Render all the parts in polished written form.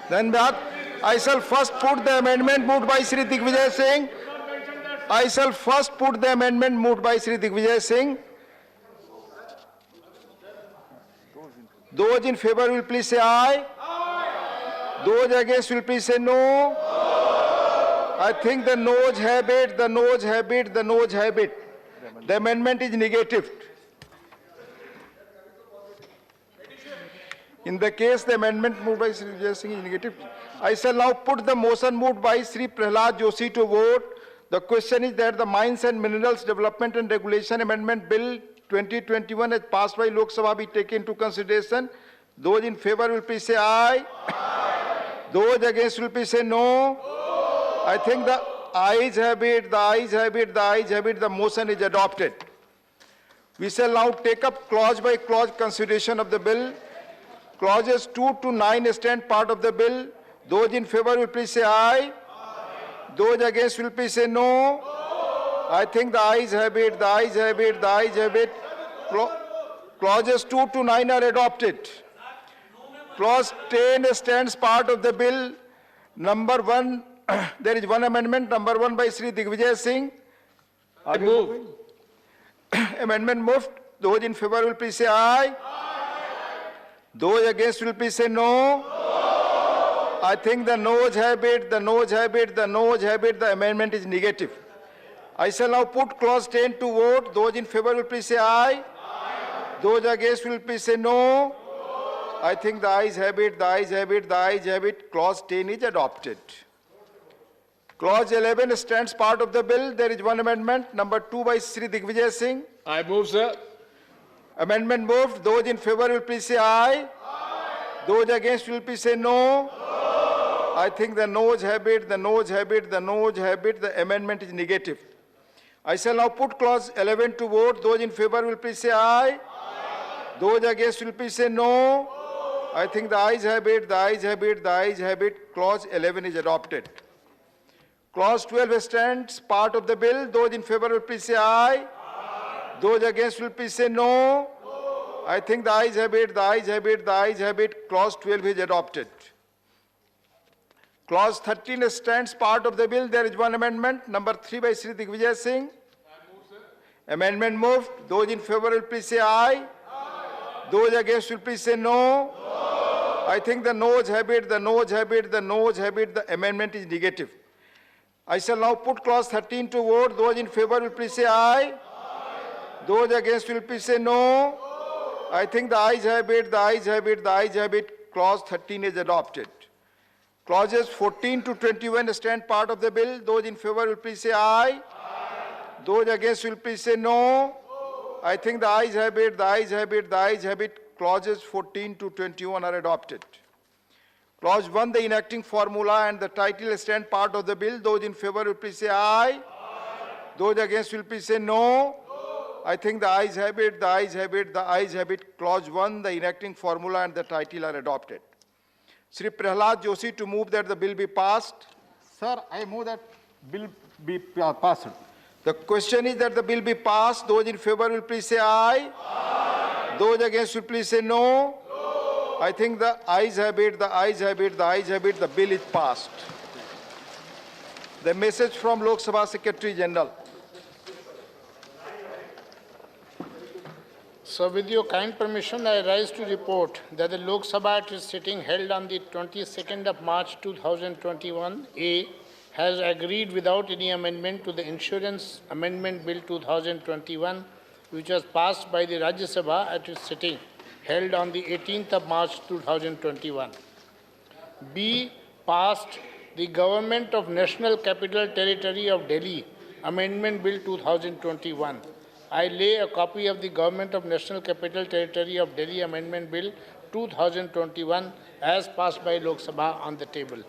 Then I shall first put the amendment moved by Shri Digvijay Singh. I shall first put the amendment moved by Shri Digvijay Singh. Those in favor will please say aye. Aye. Those against will please say no. I think the noes have it, the noes have it, the noes have it. The amendment is negative. In the case the amendment moved by Shri Vijay Singh is negative, I shall now put the motion moved by Shri Prahlad Joshi to vote. The question is that the Mines and Minerals Development and Regulation Amendment Bill 2021 as passed by Lok Sabha be taken into consideration. Those in favor will please say aye. Aye. Those against will please say no. No. I think the ayes have it, the ayes have it, the ayes have it, the motion is adopted. We shall now take up clause by clause consideration of the bill. Clauses 2 to 9 stand part of the bill. Those in favor will please say aye. Aye. Those against will please say no. No. I think the ayes have it, the ayes have it, the ayes have it. Clauses 2 to 9 are adopted. Clause 10 stands part of the bill. Number 1, there is one amendment, number 1 by Shri Digvijay Singh. I move. Amendment moved. Those in favor will please say aye. Aye. Those against will please say no. No. I think the noes have it, the noes have it, the noes have it, the amendment is negative. I shall now put clause 10 to vote. Those in favor will please say aye. Aye. Those against will please say no. No. I think the ayes have it, the ayes have it, the ayes have it. Clause 10 is adopted. Clause 11 stands part of the bill. There is one amendment, number 2 by Shri Digvijay Singh. I move, sir. Amendment moved. Those in favor will please say aye. Aye. Those against will please say no. No. I think the noes have it, the noes have it, the noes have it. The amendment is negative. I shall now put clause 11 to vote. Those in favor will please say aye. Aye. Those against will please say no. No. I think the ayes have it, the ayes have it, the ayes have it. Clause 11 is adopted. Clause 12 stands part of the bill. Those in favor will please say aye. Aye. Those against will please say no. No. I think the ayes have it, the ayes have it, the ayes have it. Clause 12 is adopted. Clause 13 stands part of the bill. There is one amendment, number 3 by Shri Digvijay Singh. I move, sir. Amendment moved. Those in favor will please say aye. Aye. Those against will please say no. No. I think the noes have it, the noes have it, the noes have it. The amendment is negative. I shall now put clause 13 to vote. Those in favor will please say aye. Aye. Those against will please say no. No. I think the ayes have it, the ayes have it, the ayes have it. Clause 13 is adopted. Clauses 14 to 21 stand part of the bill. Those in favor will please say aye. Aye. Those against will please say no. No. I think the ayes have it, the ayes have it, the ayes have it. Clauses 14 to 21 are adopted. Clause 1, the enacting formula and the title stand part of the bill. Those in favor will please say aye. Aye. Those against will please say no. No. I think the ayes have it, the ayes have it, the ayes have it. Clause 1, the enacting formula and the title are adopted. Shri Prahlad Joshi to move that the bill be passed. Sir, I move that bill be passed. The question is that the bill be passed. Those in favor will please say aye. Aye. Those against will please say no. No. I think the ayes have it, the ayes have it, the ayes have it. The bill is passed. The message from Lok Sabha Secretary General. So with your kind permission, I rise to report that the Lok Sabha at its sitting held on the 22nd of March 2021 has agreed without any amendment to the Insurance Amendment Bill 2021, which was passed by the Rajya Sabha at its sitting held on the 18th of March 2021. B. Passed the Government of National Capital Territory of Delhi Amendment Bill 2021. I lay a copy of the Government of National Capital Territory of Delhi Amendment Bill 2021 as passed by Lok Sabha on the table.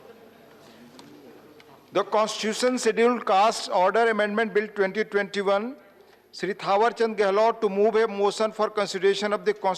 The Constitution Scheduled Caste Order Amendment Bill 2021, Shri Thawar Chand Gehlot to move a motion for consideration of the Constitution.